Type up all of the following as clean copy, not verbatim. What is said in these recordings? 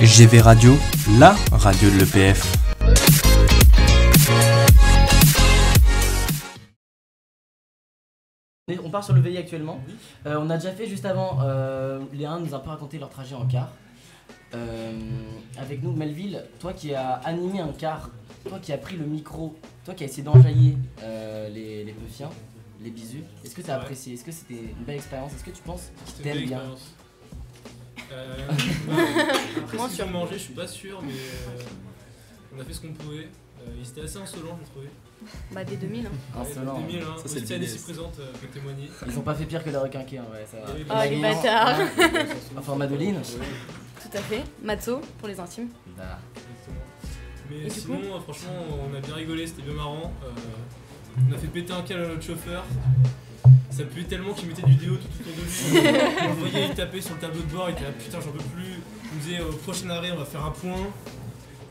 GV Radio, la radio de l'EPF. On part sur le VI actuellement. On a déjà fait juste avant, Léa nous a un peu raconté leur trajet en car. Avec nous, Melville, toi qui as animé un car, toi qui as pris le micro, toi qui as essayé d'enjailler les peufiens, les bisous, est-ce que tu as apprécié? Est-ce que c'était une belle expérience? Est-ce que tu penses qu'ils t'aiment bien? Après, si on mangeait, je suis pas sûr, mais on a fait ce qu'on pouvait. Ils étaient assez insolents, je trouvais. Bah des 2000 Insolent. 2000, hein. Ça, c'est le Océane business. ici présente peut témoigner. Ils ont pas fait pire que les requinqués, hein, ouais, ça va. Oh les bâtards. Enfin, Madeline. Tout à fait. Matzo pour les intimes. Bah, Mais Et du sinon, franchement, on a bien rigolé, c'était bien marrant. On a fait péter un câble à notre chauffeur. Ça puait tellement qu'il mettait du déo tout autour de lui. On le voyait, il tapait sur le tableau de bord, il était là, putain, j'en peux plus. Il nous disait, au prochain arrêt, on va faire un point.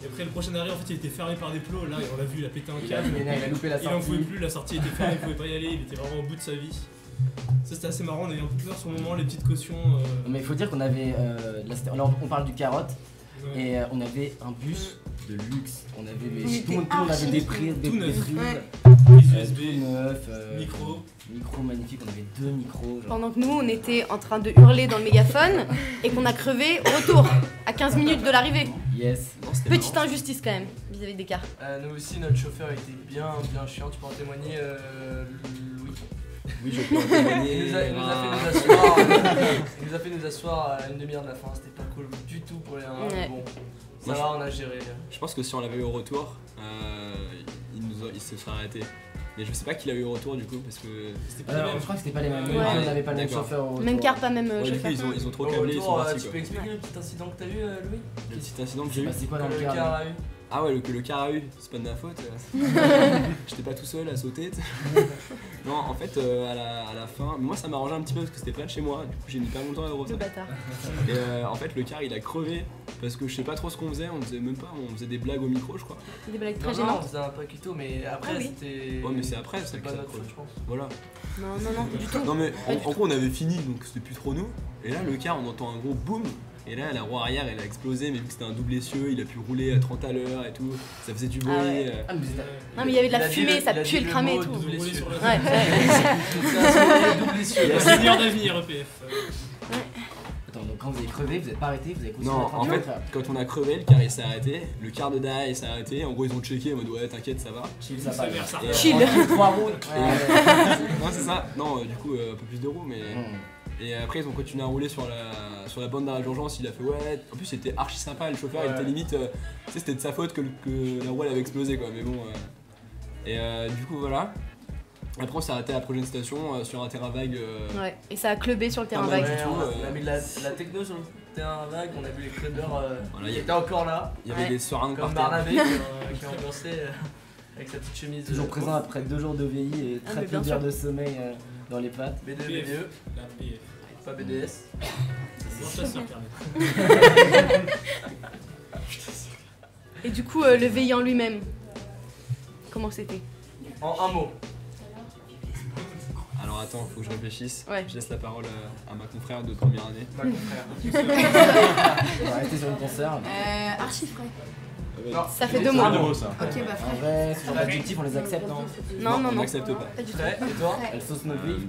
Et après, le prochain arrêt, en fait, il était fermé par des plots. Là, on l'a vu, il a pété un câble. il a loupé la Il en sortie. pouvait plus, la sortie était fermée, il pouvait pas y aller, il était vraiment au bout de sa vie. Ça, c'était assez marrant, on a eu un peu peur sur le moment, les petites cautions. Mais il faut dire qu'on avait, là on parle du carotte, Ouais. et on avait un bus de luxe. On avait On tout le monde avait des prises, des Tout neuf. prises, Prise USB, tout neuf, micro. magnifique. On avait 2 micros. Genre. Pendant que nous on était en train de hurler dans le mégaphone et qu'on a crevé au retour à 15 minutes de l'arrivée. Yes. Petite injustice quand même vis-à-vis des cars. Nous aussi, notre chauffeur était bien chiant, tu peux en témoigner, Louis. Oui, je peux en témoigner. Il nous a fait nous asseoir à une demi-heure de la fin, c'était pas cool du tout pour les 1. Ouais. Bon, ça Moi, va, on a géré. Je pense que si on l'avait eu au retour, il se serait arrêté. Mais je sais pas qui l'a eu au retour du coup parce que C'était pas les mêmes. Je crois que c'était pas les mêmes. Ouais. On n'avait pas le même D'accord. chauffeur. au retour. Même car, pas même ouais, du coup chauffeur. ils ont trop Au câblé, ils sont retour, partis tu peux quoi. expliquer le petit incident que t'as eu, Louis? Le petit incident que j'ai eu. Bah, c'est quoi dans Que le le car car a eu? Ah ouais, que le car a eu, c'est pas de ma faute. J'étais pas tout seul à sauter. Non, en fait, à la fin, moi ça m'arrangeait un petit peu parce que c'était près de chez moi, du coup j'ai mis pas longtemps à le Le refaire. bâtard. Et en fait, le car il a crevé parce que je sais pas trop ce qu'on faisait, on faisait des blagues au micro, je crois. Des blagues Non, très non, gênantes. c'était un paquito, mais après Ah oui. c'était. Ouais, mais c'est après, ça c'est que pas ça notre creuse. faute, je pense. Voilà. Non, du tout. Non, mais Pas du en gros, on avait fini donc c'était plus trop nous. Et là, le car, on entend un gros boom. Et là, la roue arrière elle a explosé, mais vu que c'était un double essieu, il a pu rouler à 30 à l'heure et tout. Ça faisait du bruit. Ah ouais. Ah, mais c'était- Non mais il y avait de Il la a dit fumée, le- ça il a puait dit le le cramé et mot tout. Double rouler sur la Ouais. C'est un sourire double essieu. C'est seigneur d'avenir, EPF. Attends, donc quand vous avez crevé, vous n'êtes pas arrêté, vous avez continué Non, à en fait, quand on a crevé, le car il s'est arrêté. Le car de derrière il s'est arrêté. En gros, ils ont checké en mode ouais, t'inquiète, ça va. chill, ça Sa passe. mère, ça Et, Chill. 3 roues. Non, c'est ça. Non, du coup, un peu plus de roues, mais. Et après, ils ont continué à rouler sur la bande d'arrêt d'urgence. Il a fait ouais. En plus, c'était archi sympa. Le chauffeur, il était limite. Tu sais, c'était de sa faute que la roue elle avait explosé quoi. Mais bon. Et du coup, voilà. Après, on s'est arrêté à la prochaine station sur un terrain vague. Ouais. Et ça a clubé sur le terrain Ah, ouais. vague. Ouais, du tout, on a mis de la techno sur le terrain vague, on a vu les clubbers Voilà, qui il y étaient encore là, Il y avait Ouais. des seringues par comme terre. Barnabé qui ont dansé avec sa petite chemise. Toujours présent après 2 jours de VI et Ah, très mais peu bien d'heures sûr. de sommeil dans les pattes. B2, PF. BDE, La PF. pas BDS. Bon, ça se permet. Et du coup le VI en lui-même, comment c'était? En un mot. Alors attends, faut que je réfléchisse. Ouais. Je laisse la parole à ma confrère de première année. Ma confrère. On va rester sur une conserve. Archi frais. Ça fait 2 mots. Ok, bah En frais. vrai, ce genre d'adjectif, on les accepte, non? Non, on non. n'accepte pas. Pas du tout. Prêt, et toi? Elles saucent nos vies.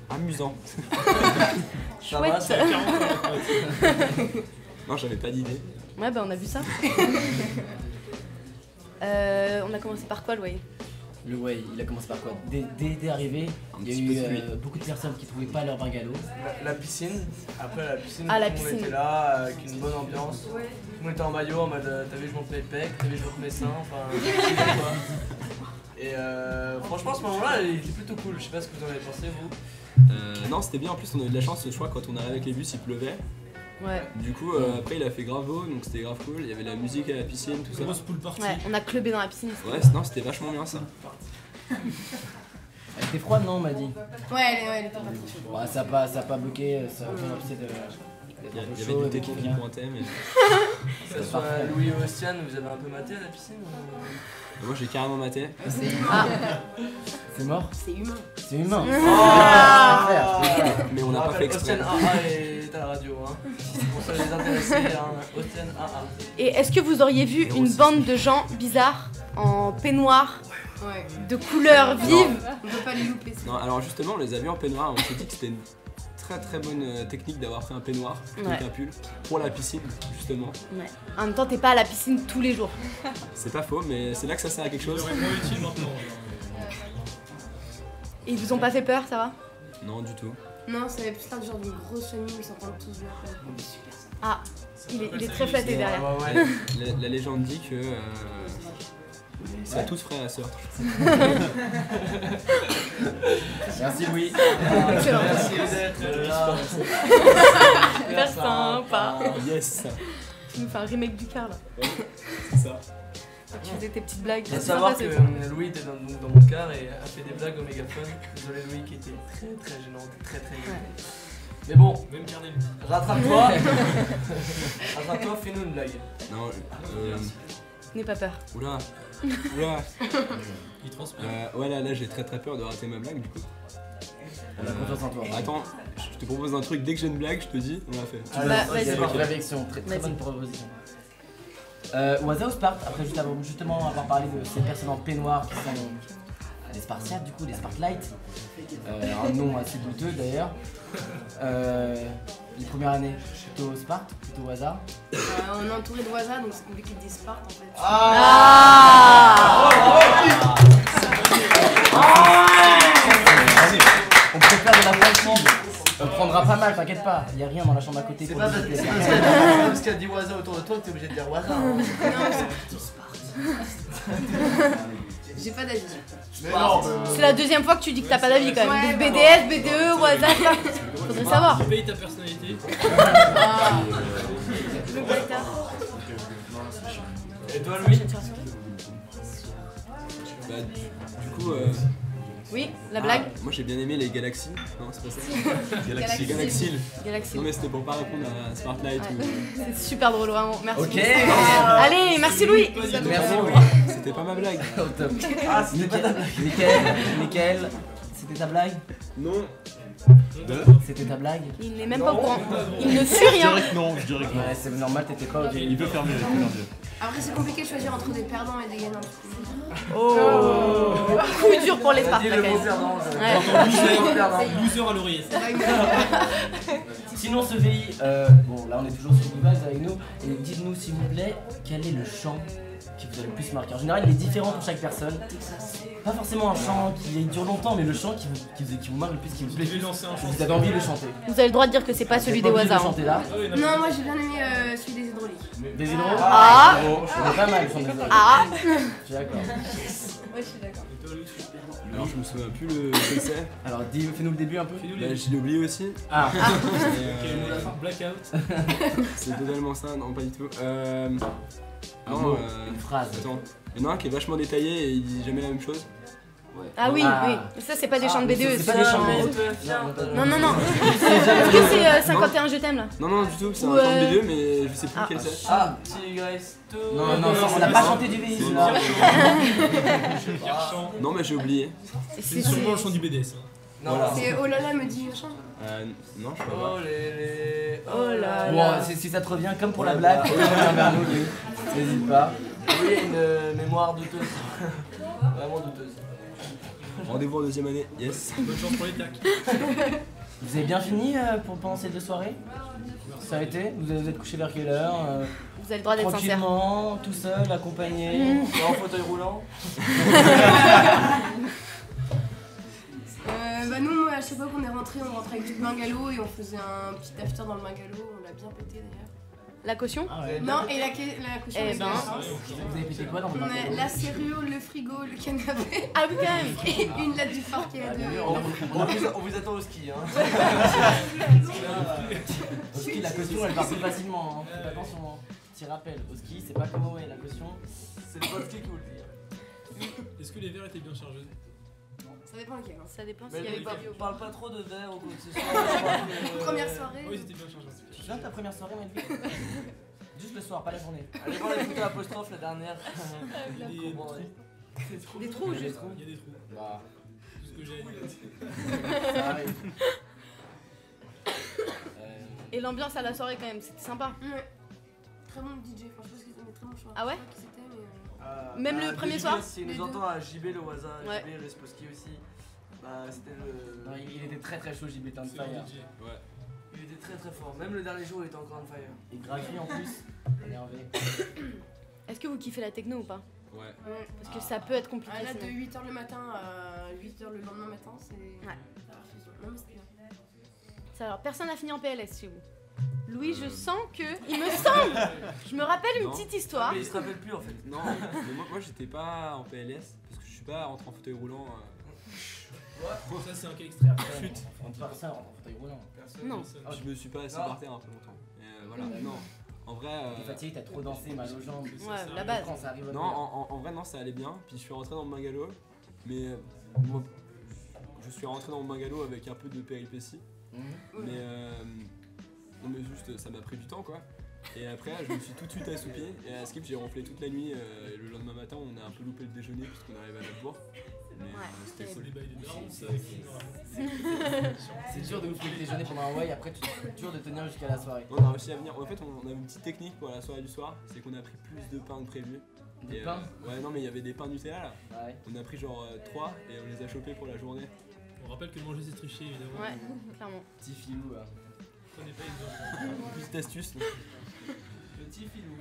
Amusant. Ça va, ça Chouette. Non, j'avais pas d'idée. Ouais bah on a vu ça. On a commencé par quoi le way? Le way, il a commencé par quoi? Dès arrivé, Un il petit y peu a de eu pluie. beaucoup de personnes qui trouvaient pas leur bungalow. La piscine, après la piscine, Ah, la tout le monde piscine. était là, avec une bonne ambiance. Tout le monde était en maillot, en mode t'as vu, je monte mes pecs, t'as vu, je monte mes seins, enfin. quoi. Et franchement, ce moment-là, il était plutôt cool. Je sais pas ce que vous en avez pensé, vous. Non, c'était bien. En plus, on a eu de la chance. Je crois quand on arrivait avec les bus, il pleuvait. Ouais. Du coup, après, il a fait grave beau, donc c'était grave cool. Il y avait la musique à la piscine, tout ça. Grosse poule partie. Ouais, on a clubé dans la piscine. Ouais, non, c'était vachement bien ça. Elle était froide, non, on m'a dit? Ouais, elle était pas trop chaude. Bah, ça a pas bloqué, ça a pas empêché de. Il y avait du thé qui pointait, mais. Que ce soit Louis ou Ostian, vous avez un peu maté à la piscine ou... Moi, j'ai carrément maté. Ah, C'est mort? C'est humain. C'est humain. Ah. C'est frère. Mais on n'a pas fait exprès. Ostian AA et êtes à la radio. Hein. Pour ça les intéresser, hein. Austin 1A. Et est-ce que vous auriez vu une bande de gens bizarres en peignoir Ouais. de couleurs vives? On peut pas les louper. Non, alors justement, on les a vus en peignoir. On s'est dit que c'était une très bonne technique d'avoir fait un peignoir plutôt Ouais. qu'un pull pour la piscine, justement. Ouais. En même temps, t'es pas à la piscine tous les jours. C'est pas faux, mais c'est là que ça sert à quelque chose. C'est moins utile maintenant. Et ils vous ont pas fait peur, ça va? Non, du tout. Non, ça avait plus l'air du genre d'une grosse famille où ils s'entendent tous bien. Super ça. Ah, il est très flatté derrière. Ouais. La légende dit que ils sont tous frères et sœurs. Merci Louis. Excellent. Merci d'être là. Super sympa. Yes, Tu nous fais un remake du car là. c'est ça. Tu faisais tes petites blagues. Il faut C'est savoir sympa, que c'est ça. Louis était dans mon car et a fait des blagues au mégaphone. Désolé Louis qui était très gênant, très gênant. Mais bon, Même Carnel. rattrape-toi. Rattrape-toi, fais-nous une blague. Non, N'aie pas peur. oula. Il transpire. Ouais, là j'ai très peur de rater ma blague du coup. On a confiance en toi. Attends, je te propose un truc, dès que j'ai une blague, je te dis, on l'a fait. Bah, vas-y. C'est parfait. une réflexion, très Vas-y. bonne proposition. Waza ou Sparte, après justement avoir parlé de ces personnes en peignoir qui sont des Spartiates, du coup des Spartlights, un nom assez douteux d'ailleurs. Les premières années, plutôt Sparte, plutôt Waza. On est entouré de Waza donc c'est compliqué de dire Sparte en fait. Ah On préfère de la franchise. On prendra pas mal, t'inquiète pas, y a rien dans la chambre à côté. C'est pour pas le parce plaisir. qu'il y a dit Waza autour de toi que t'es obligé de dire Waza. Hein. Non, c'est plutôt Sparte. J'ai pas d'avis. Mais non, C'est la deuxième fois que tu dis que t'as pas d'avis quand même. Ouais, Donc BDS, BDE, WhatsApp. Faudrait savoir. Tu payes ta personnalité. Le bâtard. Et toi Louis? Bah, du coup, Oui, la blague. moi j'ai bien aimé les galaxies. Non, c'est pas ça. Galaxy. Galaxies. Galaxy. Non, mais c'était pour pas répondre à Sparklight ou. C'est super drôle, vraiment. Merci. Ok. Allez, merci Louis. Merci Louis. C'était pas ma blague. Au top. Ah, c'était pas ta blague. Michael, c'était ta blague? Non. C'était ta blague? Il n'est même pas au courant. Il ne suit rien. Je dirais que non. Ouais, c'est normal, t'étais pas au Il peut faire mieux, il peut faire mieux. Après c'est compliqué de choisir entre des perdants et des gagnants. Oh. Coup dur pour les T'as dit Spartans. le mot perdant. Ouais. Loser à l'oreiller. Sinon ce VI, bon là on est toujours sur Google avec nous, et dites-nous s'il vous plaît, quel est le chant qui vous a le plus marqué? En général il est différent pour chaque personne, pas forcément un chant qui dure longtemps, mais le chant qui vous marque le plus, qui vous plaît, Je vais lancer un chant. vous avez envie de le chanter. Vous avez le droit de dire que c'est pas celui des Vous avez pas Waza. envie de le chanter là. Ah oui, Non, moi j'ai bien aimé celui des hydrauliques. Des hydros? Ah. C'est pas mal le chant des hydros. Ah. Je suis d'accord. Ouais, je suis d'accord. Alors je me souviens plus le que c'est. Alors fais-nous le début un peu. Fais-nous Bah, les je l'ai oublié aussi. Ah, blackout. C'est totalement ça, non pas du tout. un Non, mot, une phrase. attends. Il y en a un qui est vachement détaillé et il dit jamais la même chose. Ah oui, Ah. oui. Ça c'est pas des chants de BDE. C'est pas des chants de un- BDE. Non, non, non. Est-ce que c'est 51 je t'aime là? Non, non, du tout, c'est un Ouais. chant de B2, mais je sais plus Ah. lequel c'est. Ah, Tigresse. Non, non, on n'a pas chanté du VI là. Pire chant. Non, mais j'ai oublié. C'est sûrement le chant du BDS. Non, Voilà. C'est oh là là me dit machin. Non, je crois Oh les. Oh là Bon, là. si ça te revient comme pour la blague, reviens vers nous, Louis. N'hésite pas. Oui, une mémoire douteuse. Vraiment douteuse. pas. Rendez-vous en deuxième année, yes. Bonne chance pour les tacs. Vous avez bien fini pendant ces 2 soirées? Ça a été? Vous êtes couché vers quelle heure? Vous avez le droit d'être sincère. Tranquillement, tout seul, accompagné. En fauteuil roulant. Bah nous, à chaque fois qu'on est rentré, on rentrait avec du bungalow et on faisait un petit after dans le bungalow. On l'a bien pété d'ailleurs. La caution? Ah ouais. Non, et la caution. Eh c'est ben. la chance. Vous avez pété quoi dans votre On a bungalow? la serrure, le frigo, le canapé Ah oui quand même. et une lettre du parquet à deux. On vous attend au ski. Hein. Au ski, la caution elle part plus facilement. Hein. Faites attention. Hein. Petit rappel, au ski, c'est pas comme au la caution. C'est le ski qui vous le dit. Est-ce que les verres étaient bien chargés? Ça dépend lequel. Hein. Ça dépend Mais s'il y avait pas. parle pas trop de verre ou quoi que ce soit. Première soirée. Oui, ils étaient bien chargés. Tu te souviens de ta première soirée, Melvin? Juste le soir, pas la journée. Allez voir les photos apostrophes la dernière. Il y a des trous. Des trous, Il y a des juste. trous. Il y a des trous. Bah, Tout ce que j'ai à dire. ça arrive. Et l'ambiance à la soirée quand même, c'était sympa. Ouais. Très bon DJ, enfin, je sais pas ce qu'ils ont des très bons choix. Ah ouais? Je sais pas qui c'était, mais. Même le premier soir? Si Les nous deux. entend à JB, le Waza, Ouais. JB, Resposki aussi. Bah, c'était le. Non, il était très très chaud, JB on C'est le fire. DJ. Ouais. Il était très très fort. Même le dernier jour, il était encore on fire. Et gratuit en plus. Énervé. Est-ce que vous kiffez la techno ou pas? Ouais. Ouais. Parce que ça peut être compliqué. Ah, là, de sinon. 8h le matin à 8h le lendemain matin, c'est. Ouais. Non, mais c'était bien. Ça, alors, personne n'a fini en PLS chez vous. Louis, je Euh. sens que. Il me semble. Je me rappelle une Non. petite histoire. Mais il se rappelle plus en fait. Non, mais moi j'étais pas en PLS parce que je suis pas rentré en fauteuil roulant. Ça, c'est un cas extrême. Chut. On part ça en fauteuil roulant. Personne. Non. personne. Je me suis pas assis Non. par terre un peu longtemps. Et voilà, non. En vrai. T'es fatigué, t'as trop dansé, mal aux jambes. Ça, Ouais, ça la arrive. base. Quand ça arrive au Non, en vrai, non, ça allait bien. Puis je suis rentré dans le bungalow. Mais moi, je suis rentré dans le bungalow avec un peu de péripéties. Mhm. Mais non, mais juste ça m'a pris du temps quoi. Et après, je me suis tout de suite assoupi. Et à Skip, j'ai ronflé toute la nuit. Et le lendemain matin, on a un peu loupé le déjeuner puisqu'on arrivait à la bourre. Mais c'était C'est cool. des bails de darons, ça, c'est C'est dur de vous faire déjeuner pendant un way, après c'est dur de tenir jusqu'à la soirée. On a réussi à venir. En fait, on a une petite technique pour la soirée du soir. C'est qu'on a pris plus de pain que prévu. Des Et, pains ouais, non, mais il y avait des pains Nutella là. Ouais. On a pris genre 3 et on les a chopés pour la journée. On rappelle que manger c'est tricher évidemment. Ouais, clairement. Petit filou. Prenez pas exemple. Petite astuce. Petit filou.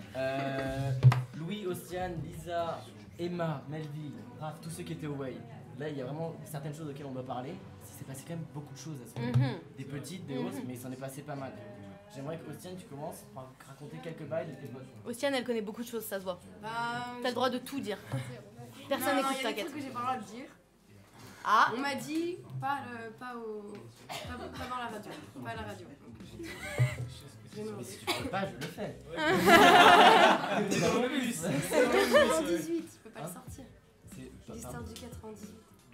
Louis, Ostiane, Lisa, Emma, Melville, Raph, tous ceux qui étaient au way. Là, il y a vraiment certaines choses auxquelles on doit parler. Il s'est passé quand même beaucoup de choses à ce moment. Mhm. Des petites, des hausses, mais il s'en est passé pas mal. J'aimerais que Ostiane, tu commences par raconter quelques bails de tes potes. Océane, elle connaît beaucoup de choses, ça se voit. Bah. T'as le droit de tout dire. Personne Non, n'écoute, il y a des t'inquiète. trucs que j'ai pas le droit de dire. Ah, On m'a dit pas dans la radio. Pas à la radio. Donc, j'ai demandé. Mais si tu peux pas, je le fais. T'es dans le bus. C'est 98, je peux pas le sortir. C'est L'histoire du 98.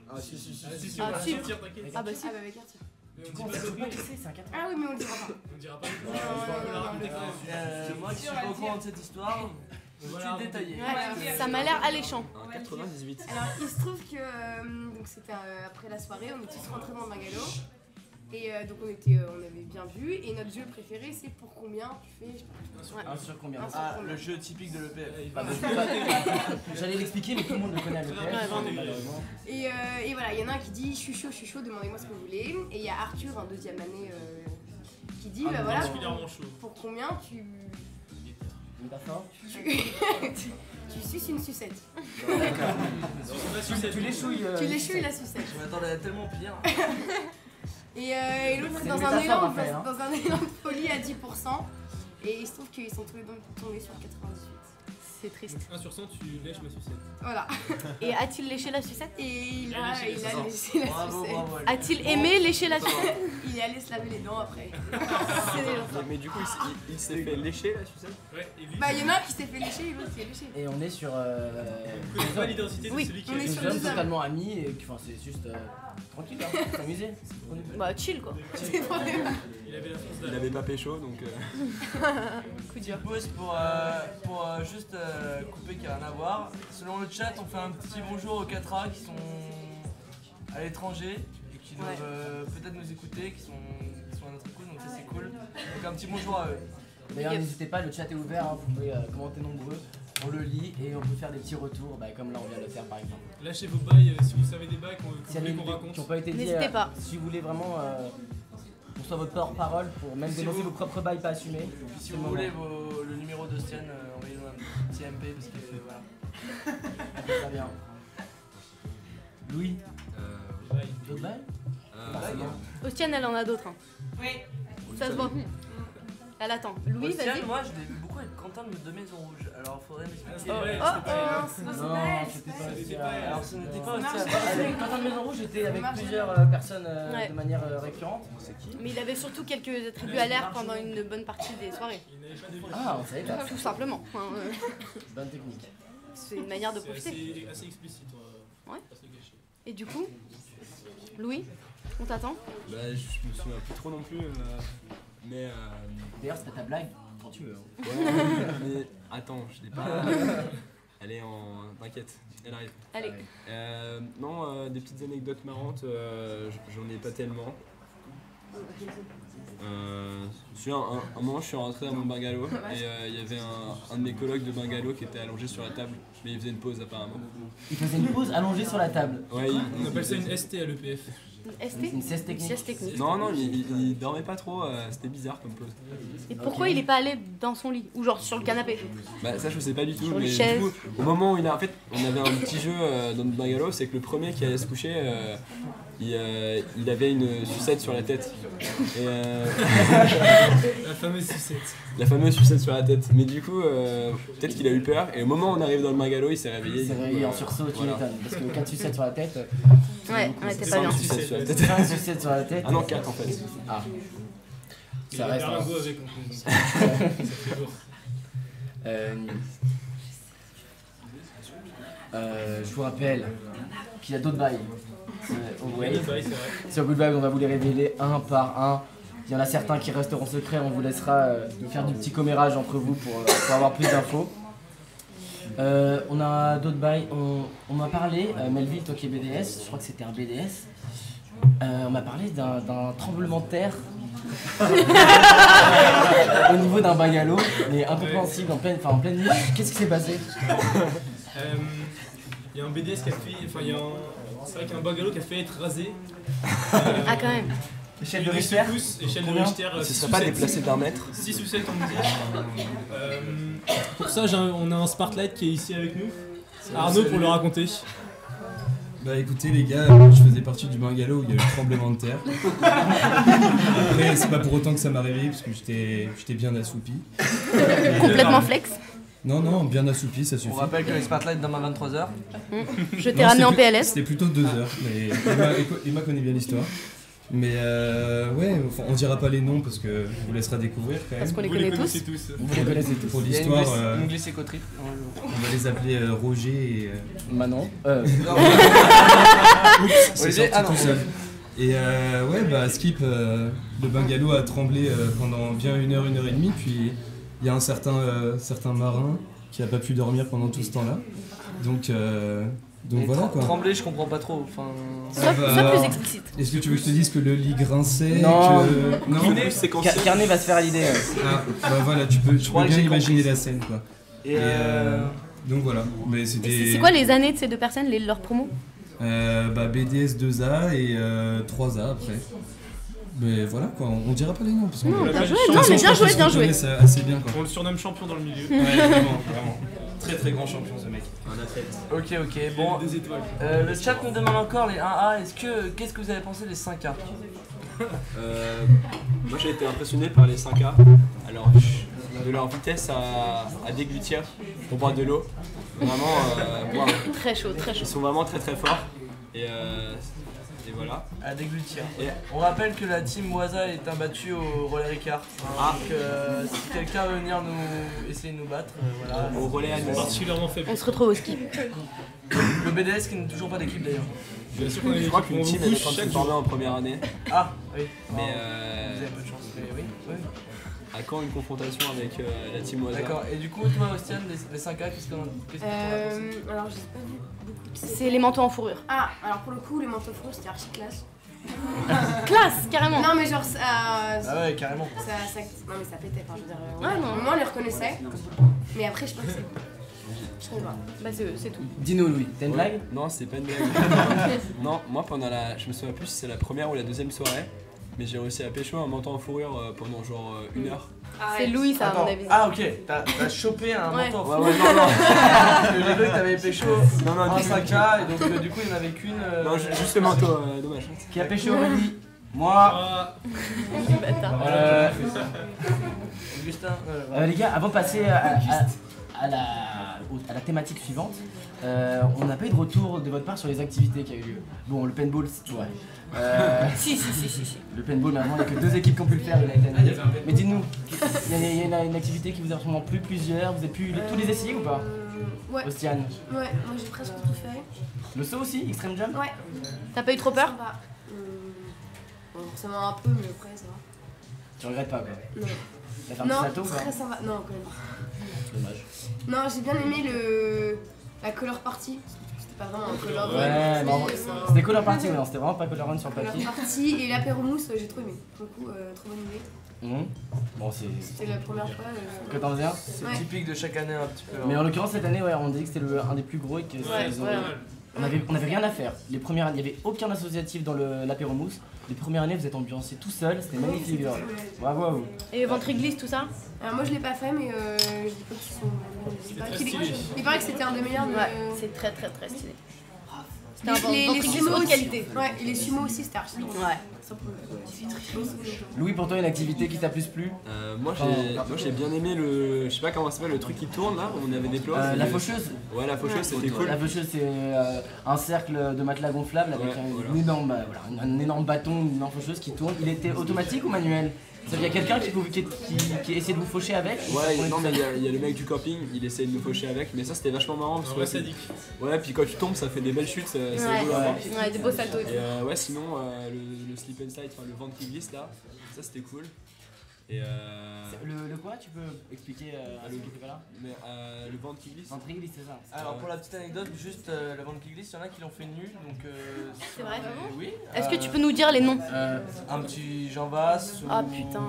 Ah, si, si, si. Ah, si, si, Ah, on va si. sortir, t'inquiète. ah bah si. Ah bah avec Arthur. Mais Tu on dit commences pas à de pas qui c'est, c'est un 80. Ah oui, mais on le dira pas. On dira pas non, on va la non, raconter quand même. Moi qui suis pas au courant de cette histoire, je Voilà. suis détaillé. Ouais, ça m'a l'air alléchant. Un 98. Alors il se trouve que donc c'était après la soirée, on est tous rentrés dans le bungalow. Et donc on avait bien vu. Et notre jeu préféré c'est pour combien tu fais, je sais pas. Un sur combien Un sur Ah, combien. le jeu typique de l'EPF. Ah, bah, je peux pas- J'allais l'expliquer, mais tout le monde le connaît à l'EPF, Ouais, malheureusement. Et voilà, il y en a un qui dit je suis chaud, demandez-moi ce que vous voulez. Et il y a Arthur, un deuxième année, qui dit bah voilà, Particulièrement chaud. pour combien tu Une métaphore tu suces une sucette. Tu l'échouilles. Tu l'échouilles la sucette. Je m'attendais à tellement pire. Et l'autre C'est dans une un métaphore élan, à faire, hein. dans un élan de folie à 10%. Et il se trouve qu'ils sont tous les deux tombés sur 98. C'est triste. 1 sur 100, tu lèches ma sucette. Voilà. Et a-t-il léché la sucette? Et il Il a a léché les léché la Bravo, sucette. bravo. A-t-il aimé lécher la sucette? Il est allé se laver les dents après. Mais du coup, il s'est fait lécher la sucette. Ouais, et lui, Bah il y en a un qui s'est fait lécher et l'autre qui est léché. Et on est sur. je connais pas l'identité de Oui, celui qui on est a sur Deux hommes deux hommes. totalement amis et enfin c'est juste tranquille, hein, s'amuser. C'est trop nul. Bah chill quoi. C'est vraiment. Il avait la force Il d'âge. avait pas pécho donc. Coup dur. Pause pour juste couper qui a rien à voir. Selon le chat, on fait un petit bonjour aux 4A qui sont à l'étranger et qui doivent peut-être nous écouter, qui sont à notre écoute, donc ça c'est cool. Donc un petit bonjour à eux. D'ailleurs, n'hésitez pas, le chat est ouvert, hein, vous pouvez commenter nombreux. On le lit et on peut faire des petits retours, bah, comme là on vient de le faire par exemple. Lâchez vos bails si vous savez des bails qu'on S'il y a des qu'on vidéos raconte. qui n'ont pas été dites, N'hésitez pas. si vous voulez vraiment qu'on soit votre porte-parole pour même Si dénoncer vous- vos propres bails pas assumés. Si c'est vous le voulez moment. le numéro d'Ostian, envoyez-nous un petit MP parce que voilà. Très bien. Louis, Des bails. d'autres bails Forcément. Ostiane, elle en a d'autres. Hein. Oui. Ça se voit. Elle attend. Louis, Ostian, vas-y. moi je l'ai vu beaucoup être content de Maison Rouge. Alors faudrait m'expliquer. C'était pas elle, Oh, c'était pas elle. Non, c'est pas Non, ça. c'était pas C'était aussi. pas elle. Alors ce n'était pas Ça Ostian. marche. Avec Quentin de Maison Rouge, j'étais avec marche. plusieurs personnes Ouais. de manière récurrente. C'est qui Mais il avait surtout quelques attributs à l'air pendant une bonne partie des soirées. Il n'avait pas de vie. Ah, on savait pas. Tout simplement. Hein, Bonne technique. c'est une manière de C'est profiter. assez explicite. Ouais. Pas se le cacher. Et du coup, Louis, on t'attend. Bah, je me souviens plus trop non plus. Mais. D'ailleurs, c'était ta blague quand tu veux. hein. Ouais, mais attends, je l'ai pas. Elle est en. T'inquiète, elle arrive. Allez. Non, des petites anecdotes marrantes, j'en ai pas tellement. Un moment, je suis rentré dans mon bungalow et il y avait un de mes colocs de bungalow qui était allongé sur la table, mais il faisait une pause apparemment. Il faisait une pause allongée sur la table. Ouais, On appelle ça une ST à l'EPF. Une sieste technique. Sieste technique. Non, il dormait pas trop, c'était bizarre comme pause. Et pourquoi il est pas allé dans son lit ou genre sur le canapé? Bah ça je sais pas du tout, Sur mais les du chaises. coup, au moment où en fait, on avait un petit jeu dans notre bungalow, c'est que le premier qui allait se coucher, il avait une sucette sur la tête. Et, La fameuse sucette. la fameuse sucette sur la tête. Mais du coup, peut-être qu'il a eu peur, et au moment où on arrive dans le bungalow, il s'est réveillé. Il s'est réveillé en sursaut, tu Voilà. m'étonnes. Parce que 4 sucettes sur la tête. Ouais, t'es pas Cinq bien. sucettes sur la tête. 5 sucettes sur la tête. Ah non, 4 en fait. Ah. Il Ça a reste. un hein. berlingot avec en plus. Ça fait lourd. Je vous rappelle qu'il y a d'autres bails. Au Wave. Ouais, c'est vrai. Sur Good Vibes, on va vous les révéler un par un. Il y en a certains qui resteront secrets, on vous laissera faire du petit commérage entre vous pour avoir plus d'infos. On a d'autres bails, on m'a parlé, Melville, toi qui es BDS, je crois que c'était un BDS, on m'a parlé d'un tremblement de terre au niveau d'un bungalow, mais incompréhensible en pleine nuit. Qu'est-ce qui s'est passé? Il y a un BDS qui a fait. Enfin, il y a un. C'est vrai qu'il y a un bungalow qui a fait être rasé. Ah, quand même. Échelle Il y de a eu Richter? des secousses, échelle de Combien? Richter. Ce 6 serait ou pas 7. déplacé d'un mètre. 6 ou 7 on me dit. Pour ça, on a un Sparklight qui est ici avec nous. Arnaud pour le raconter. Bah écoutez les gars, je faisais partie du bungalow où il y a eu le tremblement de terre. Après c'est pas pour autant que ça m'a réveillé parce que j'étais bien assoupi. Complètement flex. Non, bien assoupi, ça suffit. On rappelle que les Spotlight demain à 23h. Je t'ai ramené en PLS. C'était plutôt 2 heures, mais Emma connaît bien l'histoire. Mais ouais, enfin, on dira pas les noms parce que on vous laissera découvrir quand Parce même. qu'on les Vous connaît connaissez tous. tous. Vous les connaissez tous. Pour Il y a l'histoire, une glycécotrip. on va les appeler Roger et Manon. c'est sorti tout seul. Et ouais, bah Skip, le bungalow a tremblé pendant bien 1 heure et demie, puis il y a un certain marin qui a pas pu dormir pendant tout ce temps-là. Donc voilà quoi. Trembler, je comprends pas trop. Enfin. Sois plus explicite. Est-ce que tu veux que je te dise que le lit grinçait? Non. que... non. C'est quand Carnet va se faire à l'idée. Ah, bah voilà, tu peux crois que bien j'ai imaginer compris. la scène quoi. Et Donc voilà, mais c'était. Et c'est quoi les années de ces deux personnes, leurs promos? Bah BDS 2A et 3A après. Mais voilà quoi, on dira pas les noms parce qu'on Non, l'a bien pas joué, dit. non, mais je bien pense joué, qu'on bien joué. connaît ça assez bien quoi. On le surnomme champion dans le milieu. Ouais, vraiment. Très très grand champion ce mec. ok, bon. Des étoiles. Le chat nous demande encore les 1A. Qu'est-ce que vous avez pensé des 5A? Moi j'ai été impressionné par les 5A, alors de leur vitesse à déglutir pour boire de l'eau. Vraiment, waouh. Très chaud, très chaud. Ils sont vraiment très très forts. Et voilà. À déglutir. Et- On rappelle que la team Waza est imbattue au relais Ricard. Donc si quelqu'un veut venir essayer de nous battre, voilà. Au relais à nous. Particulièrement faible. On se retrouve au ski. Le BDS qui n'est toujours pas d'équipe d'ailleurs. Bien sûr qu'on a une Je crois équipe, qu'une on team vous elle est en couche train de chaque se jour. former en première année. Ah oui. Mais Vous avez peu de chance. Mais oui. à quand une confrontation avec la team Waza? D'accord. Et du coup, toi, Ostian, les 5A, qu'est-ce que t'en as Alors j'ai pas vu beaucoup de C'est les manteaux en fourrure. Ah, alors pour le coup, les manteaux froids c'était archi classe. Classe, carrément. Non, mais genre Ah ouais, carrément. non, mais ça pétait, enfin, je veux dire. Ouais, non. Au moment, on les reconnaissait. Mais après, je sais pas que c'est. Je sais pas. Bah c'est tout. Dis-nous, Louis, t'as une blague? Non, c'est pas une blague. Non, moi pendant je me souviens plus si c'est la première ou la deuxième soirée, mais j'ai réussi à pécho un manteau en fourrure pendant genre 1 heure. C'est Louis, ça, à mon Attends. avis. Ah ok, t'as chopé un Ouais. manteau. Ouais, non, non. Parce que j'ai vu que t'avais pécho Non, un du coup. 5A et donc du coup il n'y en avait qu'une. Non, juste le manteau, dommage. Qui a pêché Aurélie? Moi. Ah, Bâtard. Augustin. Les gars, avant de passer à la thématique suivante, on n'a pas eu de retour de votre part sur les activités qui a eu lieu. Bon, le paintball, ouais. Si. Le paintball, maintenant, il n'y a que 2 équipes qui ont pu le faire, il a été annulé. Mais dites-nous, il y a une activité qui vous a sûrement plu, plusieurs, vous avez pu tous les essayer ou pas? Ouais, Ostian. moi j'ai presque tout fait. Le saut aussi, extreme jump? Ouais. T'as pas eu trop peur? Ça va. Bon, forcément un peu, mais après ça va. Tu regrettes pas quoi? Non. T'as fait un petit Non, salto ou pas? très ça va. Non, quand même. Dommage. Non, j'ai bien aimé la color party. C'était c'est pas vraiment un color run. Ouais, mais en vrai, c'était color party, mais non, c'était vraiment pas color run sur le Color papier. party et l'apéro mousse, j'ai trop aimé. Pour le coup, trop bonne idée. Bon, c'est. C'était la première fois. Que t'en faisais un? C'est Ouais. typique de chaque année un petit peu. Mais hein. en l'occurrence, cette année, ouais, on dit que c'était un des plus gros et que Ouais, ils ont- c'est pas mal. on avait rien à faire. Les premières années, il n'y avait aucun associatif dans l'apéro mousse. Les premières années, vous êtes ambiancés tout seul, c'était Oui, magnifique. c'était genre. cool, ouais. Bravo à vous. Et ventre glisse, tout ça? Alors moi je l'ai pas fait mais je dis pas qu'ils sont. C'était très stylé. Il paraît que c'était un des meilleurs. Ouais, c'est très très très stylé. C'était un Les ventre glisse sumo haute aussi. qualité. Ouais, et les sumo aussi c'était archi. Ouais. Louis, pour toi, une activité qui t'a plus plu? Moi j'ai bien aimé je sais pas comment ça s'appelle, le truc qui tourne là, on avait des plans. La faucheuse. Ouais, la faucheuse c'était cool. La faucheuse, c'est un cercle de matelas gonflable avec Ouais, voilà. une énorme, un énorme bâton, une énorme faucheuse qui tourne. Il était automatique ou manuel? Il y a quelqu'un qui essayait de vous faucher avec? Ouais, non mais il y a le mec du camping, il essayait de nous faucher avec, mais ça c'était vachement marrant parce Un que vrai sadique. ouais, puis quand tu tombes ça fait des belles chutes, c'est Ouais, rigolo à voir. ouais, des beaux saltos et tout. Et ouais, sinon le slip and slide, enfin le ventre qui glisse là, ça c'était cool. Et Le quoi? Tu peux expliquer à ceux qui étaient pas là? mais, le ventre qui glisse. Ventre glisse, c'est ça. Alors pour la petite anecdote, juste la bande qui glisse, il y en a qui l'ont fait nu, donc C'est vrai? oui. Est-ce que tu peux nous dire les noms? Un petit Jean Vasse ou Ah putain.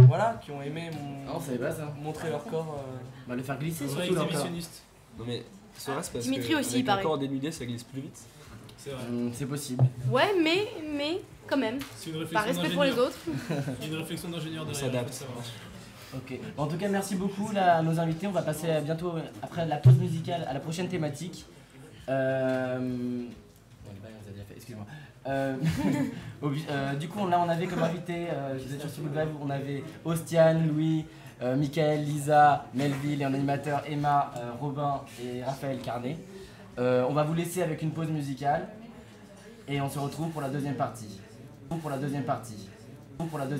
voilà, qui ont aimé Ah, on savait pas ça. montrer leur corps. Bah, le faire glisser Un vrai surtout leur corps. exhibitionniste. Non mais ça reste parce Dimitri que aussi, avec pareil. un corps dénudé ça glisse plus vite. C'est vrai. C'est possible. Ouais, mais quand même. C'est une Par réflexion respect pour les d'ingénieur. autres. Une réflexion d'ingénieur derrière. s'adapte. faut savoir. Ok. En tout cas, merci beaucoup là, à nos invités. On va passer bientôt, après la pause musicale, à la prochaine thématique. On est pas, on a déjà fait, excuse-moi. Du coup, là, on avait comme invité, vous êtes sur Good Vibe, on avait Ostiane, Louis, Mickaël, Lisa, Melville et en animateur Emma, Robin et Raphaël Carnet. On va vous laisser avec une pause musicale et on se retrouve pour la deuxième partie. Pour la deuxième partie. Pour la deuxième